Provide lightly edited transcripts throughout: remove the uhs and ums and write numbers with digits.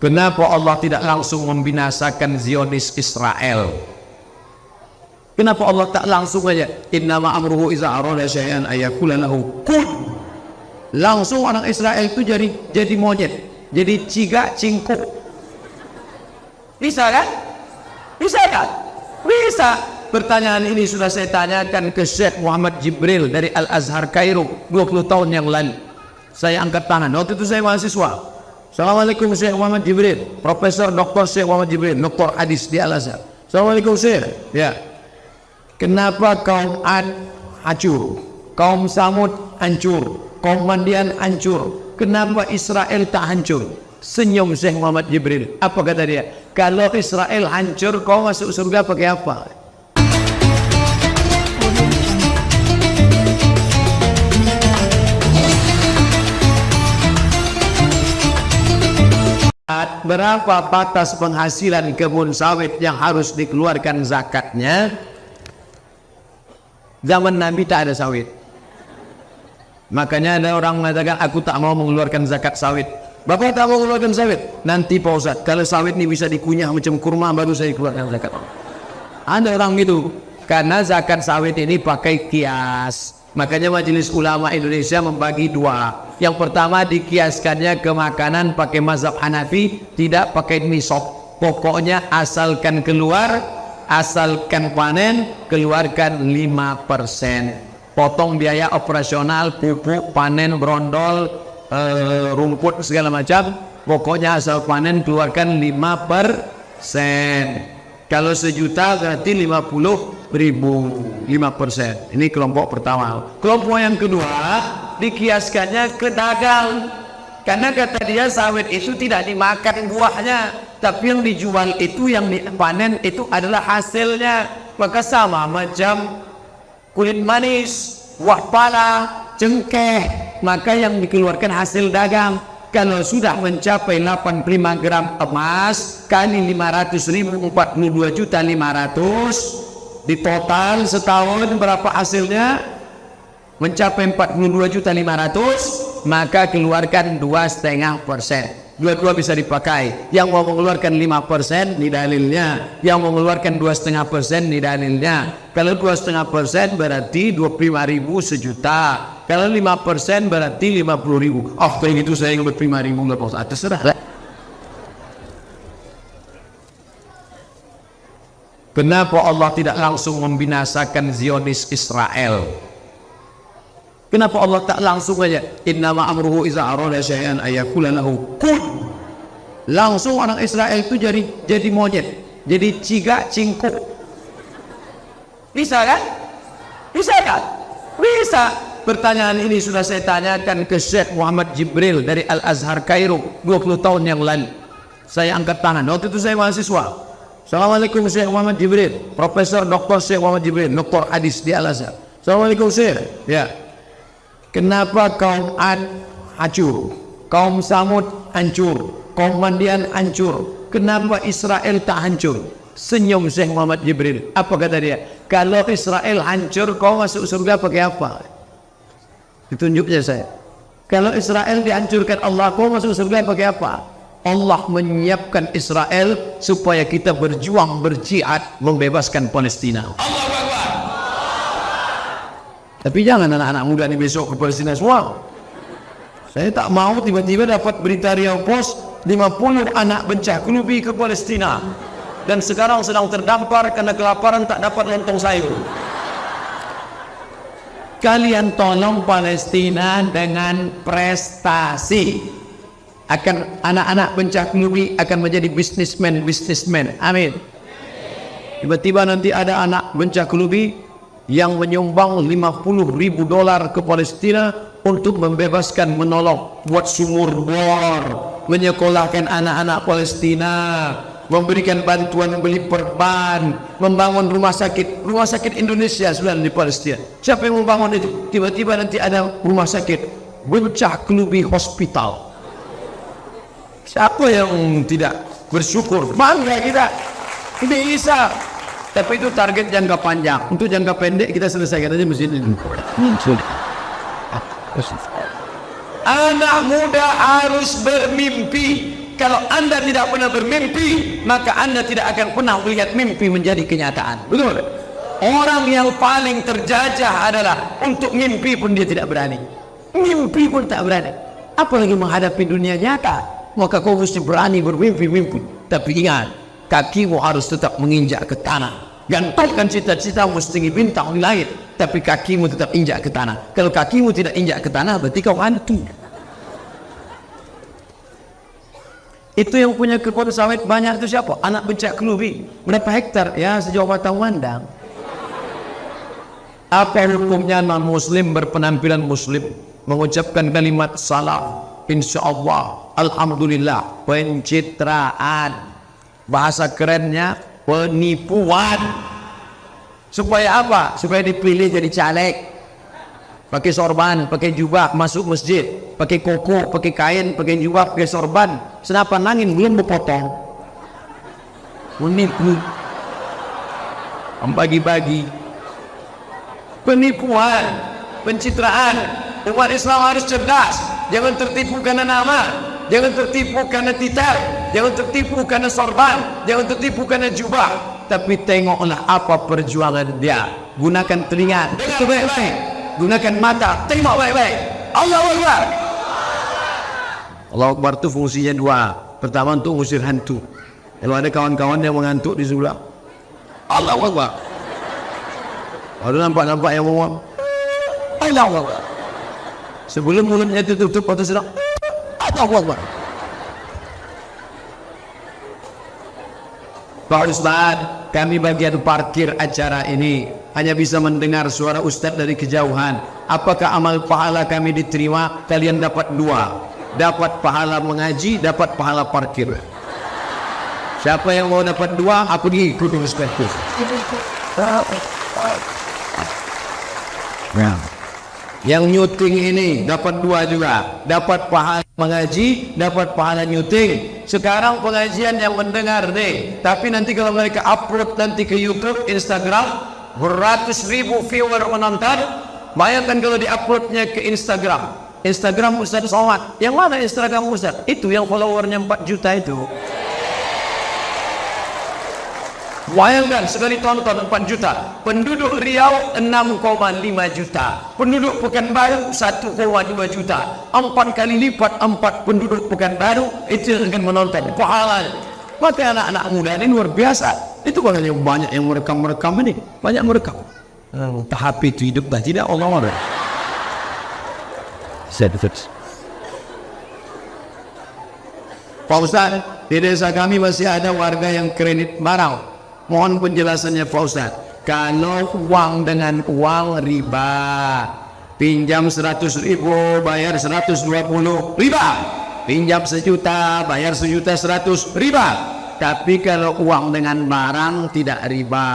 Kenapa Allah tidak langsung membinasakan Zionis Israel? Kenapa Allah tak langsung aja innama amruhu iza arada syai'an ayaqula lahu kun? Langsung orang Israel itu jadi monyet, jadi cigak cingkuk. Bisa kan? Bisa kan? Bisa. Pertanyaan ini sudah saya tanyakan ke Syekh Muhammad Jibril dari Al-Azhar Kairo 20 tahun yang lalu. Saya angkat tangan, waktu itu saya mahasiswa. Assalamualaikum Syekh Muhammad Jibril, Profesor Dr. Syekh Muhammad Jibril, Dr. Hadis di Al-Azhar. Assalamualaikum Syekh. Ya. Kenapa kaum Ad hancur, kaum Samud hancur, kaum Madian hancur? Kenapa Israel tak hancur? Senyum Syekh Muhammad Jibril. Apa kata dia? Kalau Israel hancur, kau masuk surga pakai apa? Berapa batas penghasilan kebun sawit yang harus dikeluarkan zakatnya? Zaman Nabi tak ada sawit, makanya ada orang mengatakan aku tak mau mengeluarkan zakat sawit. Bapak tak mau mengeluarkan sawit? Nanti Pak Ustaz, kalau sawit ini bisa dikunyah macam kurma baru saya keluarkan zakat. Ada orang gitu, karena zakat sawit ini pakai kias. Makanya Majelis Ulama Indonesia membagi dua. Yang pertama dikiaskannya ke makanan pakai mazhab Hanafi, tidak pakai nisab. Pokoknya asalkan keluar, asalkan panen, keluarkan 5%. Potong biaya operasional, pupuk, panen, brondol, rumput segala macam. Pokoknya asal panen keluarkan 5%. Kalau sejuta berarti 50.000, 5%. Ini kelompok pertama. Kelompok yang kedua dikiaskannya ke dagang, karena kata dia sawit itu tidak dimakan buahnya, tapi yang dijual itu, yang dipanen itu adalah hasilnya. Maka sama macam kulit manis, buah pala, cengkeh, maka yang dikeluarkan hasil dagang. Kalau sudah mencapai 85 gram emas kali 500.000, 42.500.000, di total setahun berapa hasilnya? Mencapai 42.500.000, maka keluarkan 2,5%. Dua-dua bisa dipakai. Yang mau mengeluarkan 5% ini dalilnya, yang mau mengeluarkan 2,5% ini dalilnya. Kalau 2,5% berarti 25.000 sejuta. Kalau 5% berarti 50.000. Oh, kayak gitu saya ingin 5.000 nggak apa-apa. Terserah lah. Kenapa Allah tidak langsung membinasakan Zionis Israel? Kenapa Allah tak langsung aja innama amruhu iza arada syai'an ayaqula lahu kun? Langsung orang Israel itu jadi monyet, jadi cigak cingkuk. Bisa kan? Bisa kan? Bisa. Pertanyaan ini sudah saya tanyakan ke Syekh Muhammad Jibril dari Al-Azhar Kairo 20 tahun yang lalu. Saya angkat tangan, waktu itu saya mahasiswa. Assalamualaikum Syekh Muhammad Jibril, Profesor Dr. Syekh Muhammad Jibril, Dr. Hadis di Al-Azhar. Assalamualaikum Syekh. Ya. Kenapa kaum Ad hancur, kaum Samud hancur, kaum Madian hancur? Kenapa Israel tak hancur? Senyum Syekh Muhammad Jibril. Apa kata dia? Kalau Israel hancur, kau masuk surga pakai apa? Ditunjuknya saya. Kalau Israel dihancurkan Allah, kau masuk surga pakai apa? Allah menyiapkan Israel supaya kita berjuang, berjihad, membebaskan Palestina. Tapi jangan anak-anak muda ini besok ke Palestina semua. Saya tak mau tiba-tiba dapat berita Riau Post 50 anak bencaklubi ke Palestina dan sekarang sedang terdampar karena kelaparan, tak dapat lontong sayur. Kalian tolong Palestina dengan prestasi. Akan anak-anak bencaklubi akan menjadi bisnismen. Amin. Tiba-tiba nanti ada anak bencaklubi yang menyumbang $50.000 ke Palestina untuk membebaskan, menolong, buat sumur bor, menyekolahkan anak-anak Palestina, memberikan bantuan beli perban, membangun rumah sakit Indonesia sudah di Palestina. Siapa yang membangun itu? Tiba-tiba nanti ada rumah sakit bencaklubi hospital. Siapa yang tidak bersyukur? Bangga kita. Ini bisa. Tapi itu target jangka panjang. Untuk jangka pendek kita selesaikan aja mesin ini. Anak muda harus bermimpi. Kalau Anda tidak pernah bermimpi, maka Anda tidak akan pernah melihat mimpi menjadi kenyataan. Betul? Orang yang paling terjajah adalah untuk mimpi pun dia tidak berani. Mimpi pun tak berani. Apalagi menghadapi dunia nyata. Maka kau mesti berani bermimpi-mimpi. Tapi ingat, kakimu harus tetap menginjak ke tanah. Gantungkan cita-citamu setinggi bintang di langit, tapi kakimu tetap injak ke tanah. Kalau kakimu tidak injak ke tanah, berarti kau hantu. Itu yang punya kebun sawit banyak itu siapa? Anak bencak kelubi. Berapa hektar? Ya sejauh mata memandang. Apa hukumnya non-muslim berpenampilan muslim mengucapkan kalimat salam, insyaallah, alhamdulillah, pencitraan, bahasa kerennya penipuan. Supaya apa? Supaya dipilih jadi caleg, pakai sorban, pakai jubah, masuk masjid, pakai koko, pakai kain, pakai jubah, pakai sorban, senapan angin belum berpotong, menipu, bagi-bagi, penipuan, pencitraan. Umat Islam harus cerdas, jangan tertipu karena nama, jangan tertipu karena titel, jangan tertipu karena sorban, jangan tertipu karena jubah, tapi tengoklah apa perjuangan dia. Gunakan telinga, dengar baik-baik. Gunakan mata, tengok baik-baik. Allahu Akbar. Allahu Akbar itu fungsinya dua. Pertama untuk usir hantu. Kalau ada kawan-kawan yang mengantuk di sebelah, Allahu Akbar. Kalau nampak-nampak yang ngomong, Allahu Akbar. Sebelum mulutnya tutup atau sedang, Allahu Akbar. Pak Ustaz, kami bagian parkir acara ini hanya bisa mendengar suara Ustaz dari kejauhan. Apakah amal pahala kami diterima? Kalian dapat dua, dapat pahala mengaji, dapat pahala parkir. Siapa yang mau dapat dua, aku diikut Ustaz. Yang nyuting ini dapat dua juga, dapat pahala mengaji, dapat pahala nyuting. Sekarang pengajian yang mendengar nih, tapi nanti kalau mereka upload nanti ke YouTube, Instagram, beratus ribu viewer menonton. Bayangkan kalau diuploadnya ke Instagram, Instagram Ustaz Somad. Yang mana Instagram Ustaz? Itu yang followernya 4 juta itu. Bayangkan sekali tonton 4 juta. Penduduk Riau 6,5 juta. Penduduk Pekanbaru 1,2 juta. 4 kali lipat 4 penduduk Pekanbaru itu akan menonton. Pahalanya. Maka anak-anak muda ini luar biasa. Itu makanya banyak yang merekam ini. Banyak merekam. Tahap itu hidup dah tidak Allah. Pak Ustaz, di desa kami masih ada warga yang kredit barang. Mohon penjelasannya Pak Ustaz. Kalau uang dengan uang riba, pinjam 100 ribu bayar 120 riba, pinjam 1 juta bayar 1.100.000 riba. Tapi kalau uang dengan barang tidak riba,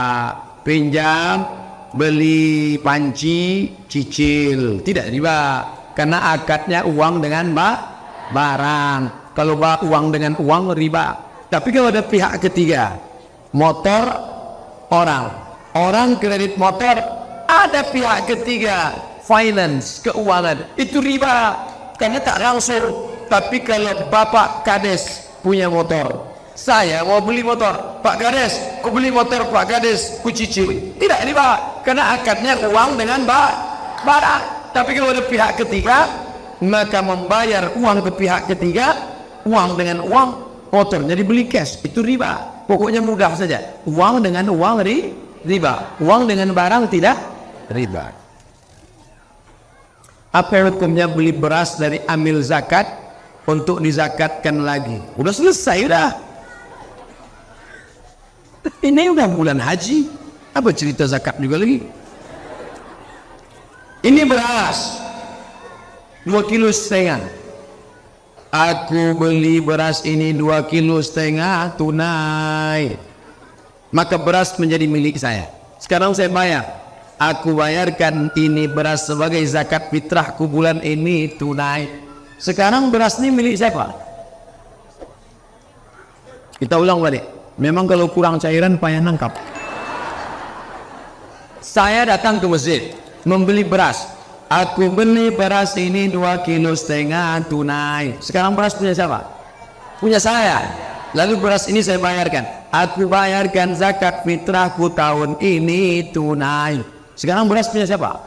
pinjam, beli panci, cicil, tidak riba, karena akadnya uang dengan barang. Kalau uang dengan uang riba. Tapi kalau ada pihak ketiga, motor orang kredit motor, ada pihak ketiga, finance, keuangan, itu riba karena tak langsung. Tapi kalau Bapak Kades punya motor, saya mau beli motor, Pak Kades, ku beli motor Pak Kades, ku cicil, tidak riba karena akadnya uang dengan barang. Tapi kalau ada pihak ketiga, maka membayar uang ke pihak ketiga, uang dengan uang, motornya dibeli cash, itu riba. Pokoknya mudah saja. Uang dengan uang riba. Uang dengan barang tidak riba. Apa hukumnya beli beras dari amil zakat untuk dizakatkan lagi? Udah selesai udah. Ini udah bulan haji. Apa cerita zakat juga lagi? Ini beras 2,5 kilo. Aku beli beras ini 2,5 kilo tunai, maka beras menjadi milik saya. Sekarang saya bayar, aku bayarkan ini beras sebagai zakat fitrahku bulan ini tunai. Sekarang beras ini milik siapa? Kita ulang balik. Memang kalau kurang cairan payah nangkap. Saya datang ke masjid membeli beras. Aku beli beras ini 2,5 kilo tunai. Sekarang beras punya siapa? punya saya. Lalu beras ini saya bayarkan. Aku bayarkan zakat fitrahku tahun ini tunai. Sekarang beras punya siapa?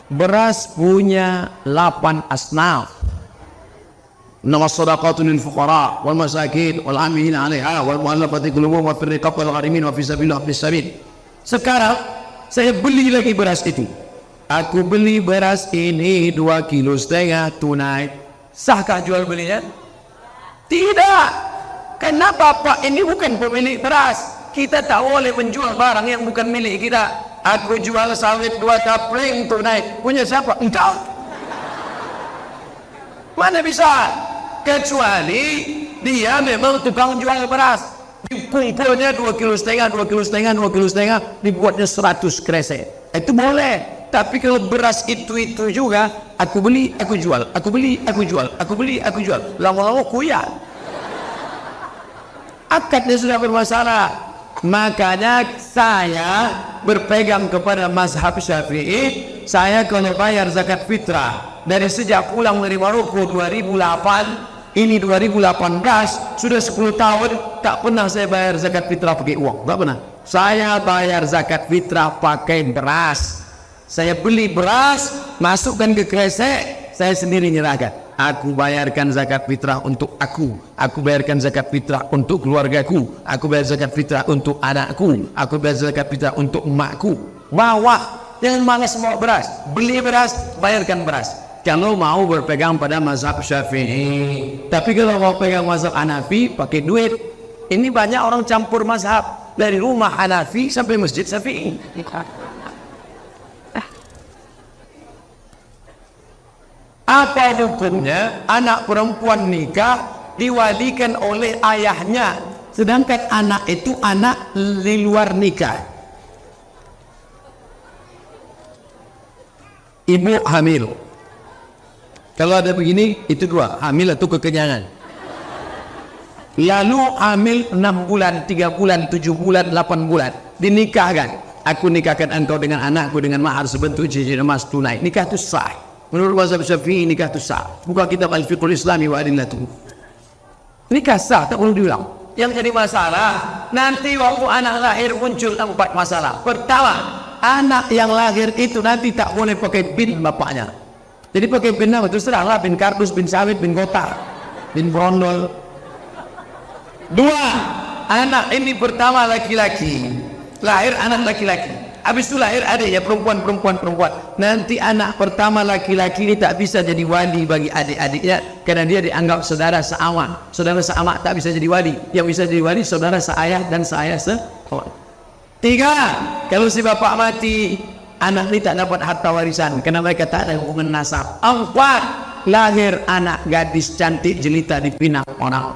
Beras punya 8 asnaf. Nama sadaqatun lil fuqara wal masakin wal amilin 'alaiha wal mu'allafati qulubuhum wa fir riqab wal gharimin wa fi sabilillah fi sabil. Sekarang saya beli lagi beras itu. Aku beli beras ini 2,5 kilo tunai. Sahkah jual belinya? Tidak. Kenapa Pak? Ini bukan pemilik beras. Kita tak boleh menjual barang yang bukan milik kita. Aku jual sawit 2 kapling tunai. Punya siapa? Engkau. Mana bisa? Kecuali dia memang tukang jual beras. Kumpulnya 2,5 kilo, 2,5 kilo, 2,5 kilo, dibuatnya 100 kresek. Itu boleh. Tapi kalau beras itu juga, aku beli, aku jual, aku beli, aku jual, aku beli, aku jual. Lama-lama kuyat. Akadnya sudah bermasalah. Makanya saya berpegang kepada mazhab Syafi'i. Saya kalau bayar zakat fitrah dari sejak pulang dari Maroko 2008, ini 2018, sudah 10 tahun tak pernah saya bayar zakat fitrah pakai uang, tak pernah. Saya bayar zakat fitrah pakai beras. Saya beli beras, masukkan ke kresek, saya sendiri nyerahkan. Aku bayarkan zakat fitrah untuk aku bayarkan zakat fitrah untuk keluargaku, aku bayar zakat fitrah untuk anakku, aku bayar zakat fitrah untuk emakku. Bawa, jangan malas bawa beras. Beli beras, bayarkan beras. Kalau mau berpegang pada mazhab Syafi'i. Tapi kalau mau pegang mazhab Hanafi, pakai duit. Ini banyak orang campur mazhab dari rumah Hanafi sampai masjid Syafi'i. Apa hukumnya anak perempuan nikah diwalikan oleh ayahnya, sedangkan anak itu anak di luar nikah? Ibu hamil. Kalau ada begini, itu 2, hamil atau kekenyangan. Lalu hamil 6 bulan, 3 bulan, 7 bulan, 8 bulan, dinikahkan. Aku nikahkan engkau dengan anakku dengan mahar sebentuk cincin emas tunai. Nikah itu sah. Menurut mazhab Syafi'i nikah itu sah. Buka kitab Al-Fiqhul Islami wa Adillatuh. Nikah sah, tak perlu diulang. Yang jadi masalah, nanti waktu anak lahir muncul 4 masalah. Pertama, anak yang lahir itu nanti tak boleh pakai bin bapaknya. Jadi pakai bin apa? Terus teranglah, bin kardus, bin sawit, bin kotak, bin brondol. 2, anak ini pertama laki-laki. Lahir anak laki-laki. Habis itu lahir adiknya perempuan. Nanti anak pertama laki-laki ini tak bisa jadi wali bagi adik-adiknya karena dia dianggap saudara seamak. Saudara seamak tak bisa jadi wali. Yang bisa jadi wali saudara seayah dan seayah seamak. 3, kalau si bapak mati, anak ini tak dapat harta warisan karena mereka tak ada hubungan nasab. 4, lahir anak gadis cantik jelita dipinang orang.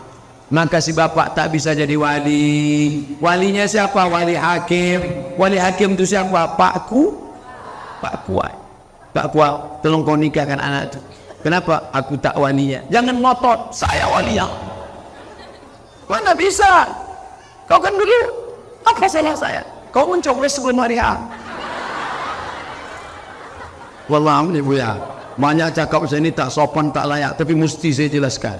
Maka si bapak tak bisa jadi wali. Walinya siapa? Wali hakim. Wali hakim itu siapa? Pak Kuat, tolong kau nikahkan anak itu. Kenapa? Aku tak walinya. Jangan ngotot, saya walinya. Mana bisa? Kau kan dulu, apa salah saya? Kau mencoblos sebelum hari H. Wallahi ibu ya, banyak cakap saya ini tak sopan, tak layak, tapi mesti saya jelaskan.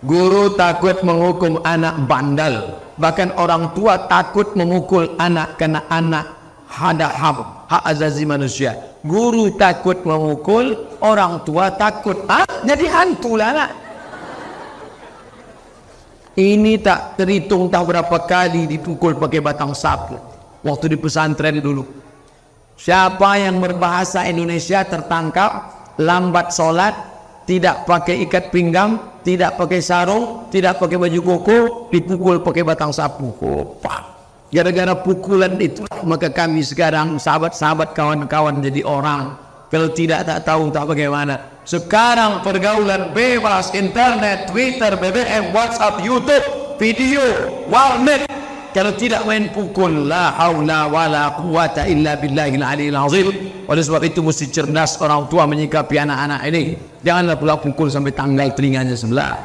Guru takut menghukum anak bandal, bahkan orang tua takut memukul anak karena anak ada hak azazi manusia. Guru takut memukul, orang tua takut jadi hantu lah anak. Ini tak terhitung tahu berapa kali dipukul pakai batang sapu waktu di pesantren dulu. Siapa yang berbahasa Indonesia tertangkap lambat sholat, tidak pakai ikat pinggang, tidak pakai sarung, tidak pakai baju koko, dipukul pakai batang sapu. Gara-gara pukulan itu maka kami sekarang sahabat-sahabat kawan-kawan jadi orang. Kalau tidak tak tahu tak bagaimana. Sekarang pergaulan bebas, internet, Twitter, BBM, WhatsApp, YouTube, video, warnet. Kalau tidak main pukul, la haula wala quwata illa billahil aliyil azim. Oleh sebab itu mesti cerdas orang tua menyikapi anak-anak ini. Janganlah pula pukul sampai tanggal telinganya sebelah.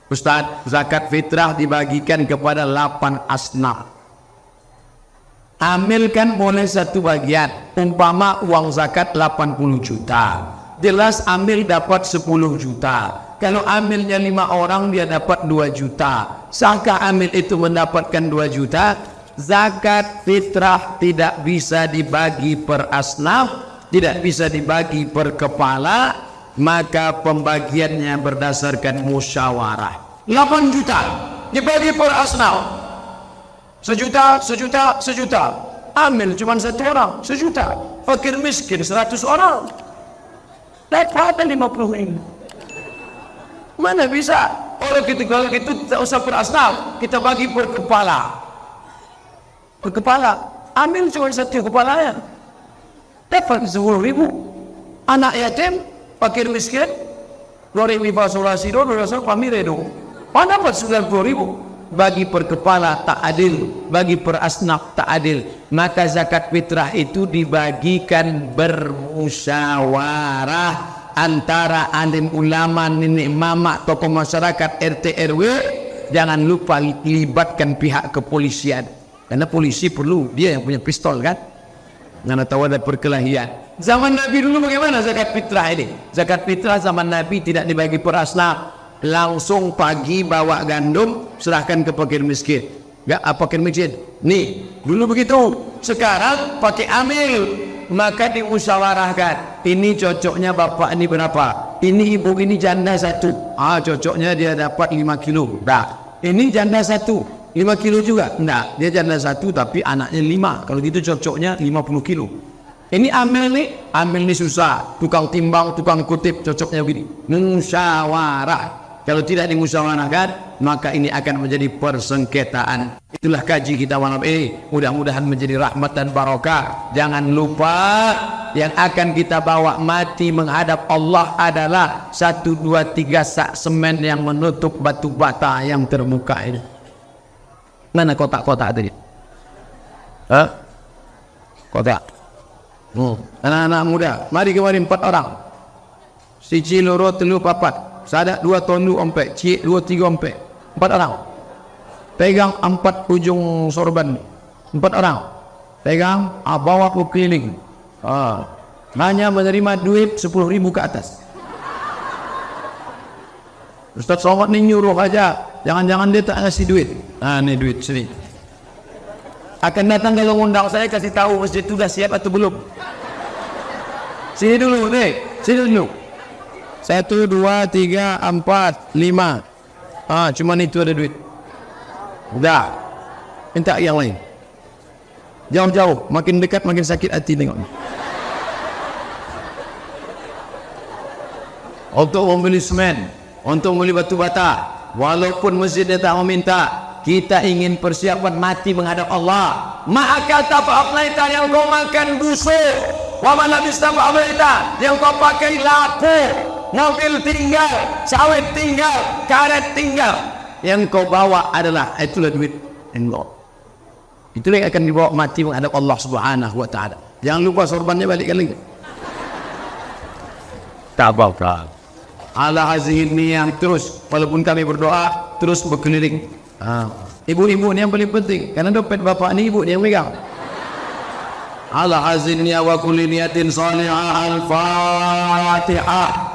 Ustaz, zakat fitrah dibagikan kepada 8 asnaf. Ambilkan boleh satu bagian. Umpama uang zakat 80 juta. jelas amil dapat 10 juta. Kalau amilnya 5 orang dia dapat 2 juta. Sahkah amil itu mendapatkan 2 juta? Zakat fitrah tidak bisa dibagi per asnaf, tidak bisa dibagi per kepala, maka pembagiannya berdasarkan musyawarah. 8 juta dibagi per asnaf, sejuta, sejuta, sejuta. Amil cuma 1 orang, sejuta. Fakir miskin 100 orang, dapat 50.000. Mana bisa? Kalau gitu tidak usah per asnaf, kita bagi per kepala. Per kepala, amil cuma 1 kepalanya, dapat 10.000. Anak yatim, fakir miskin, 2.000 fasolasi do, 2.000 pamire do. Mana dapat 90.000? Bagi per kepala tak adil, bagi per asnaf tak adil. Maka zakat fitrah itu dibagikan bermusyawarah antara alim ulama, nenek mama, tokoh masyarakat, RT RW. Jangan lupa libatkan pihak kepolisian, karena polisi perlu, dia yang punya pistol kan, karena tahu ada perkelahian. Zaman Nabi dulu bagaimana zakat fitrah ini? Zakat fitrah zaman Nabi tidak dibagi per asnaf, langsung pagi bawa gandum serahkan ke fakir miskin. Enggak, apa fakir miskin? Nih, dulu begitu. Sekarang pakai amil, maka dimusyawarahkan. Ini cocoknya bapak ini berapa? Ini ibu ini janda 1. Cocoknya dia dapat 5 kilo. Nah, ini janda 1, 5 kilo juga. Enggak, dia janda 1 tapi anaknya 5. Kalau gitu cocoknya 50 kilo. Ini amil nih susah. Tukang timbang, tukang kutip, cocoknya begini. Musyawarah. Kalau tidak dimusyawarahkan, maka ini akan menjadi persengketaan. Itulah kaji kita malam ini. Mudah-mudahan menjadi rahmat dan barokah. Jangan lupa, yang akan kita bawa mati menghadap Allah adalah 1, 2, 3 sak semen yang menutup batu bata yang terbuka ini. Mana kotak-kotak tadi? Kotak. Anak-anak muda, mari kemari 4 orang. Siji, loro, telu, papat. Sadak 2 tondu ompek, cik 2, 3 ompek. 4 orang. Pegang 4 ujung sorban. 4 orang. Pegang, bawa ke keliling. Hanya menerima duit 10.000 ke atas. Ustaz Somad ni nyuruh aja, jangan-jangan dia tak ngasih duit. Ni duit sini. Akan datang kalau undang saya, kasih tahu masjid itu dah siap atau belum. Sini dulu nih, sini dulu. 1, 2, 3, 4, 5. Cuma itu ada duit. Dah. Minta yang lain. Jauh-jauh, makin dekat makin sakit hati tengok. Untuk membeli semen, untuk membeli batu bata, walaupun masjidnya tak meminta, kita ingin persiapan mati menghadap Allah. Maka apa yang kau makan busuk, wa mana bisa apa yang kau pakai lapu, mobil tinggal, sawit tinggal, karet tinggal, yang kau bawa adalah itulah duit Allah. Itulah yang akan dibawa mati menghadap Allah Subhanahu wa taala. Jangan lupa sorbannya balik lagi. Tak apa-apa. Ala hazihin yang terus, walaupun kami berdoa terus berkeliling. Ibu-ibu ni yang paling penting, karena dompet bapak ni ibu dia yang megang. Ala hazinnya wa kulli niyatin salihah. Al-Fatihah.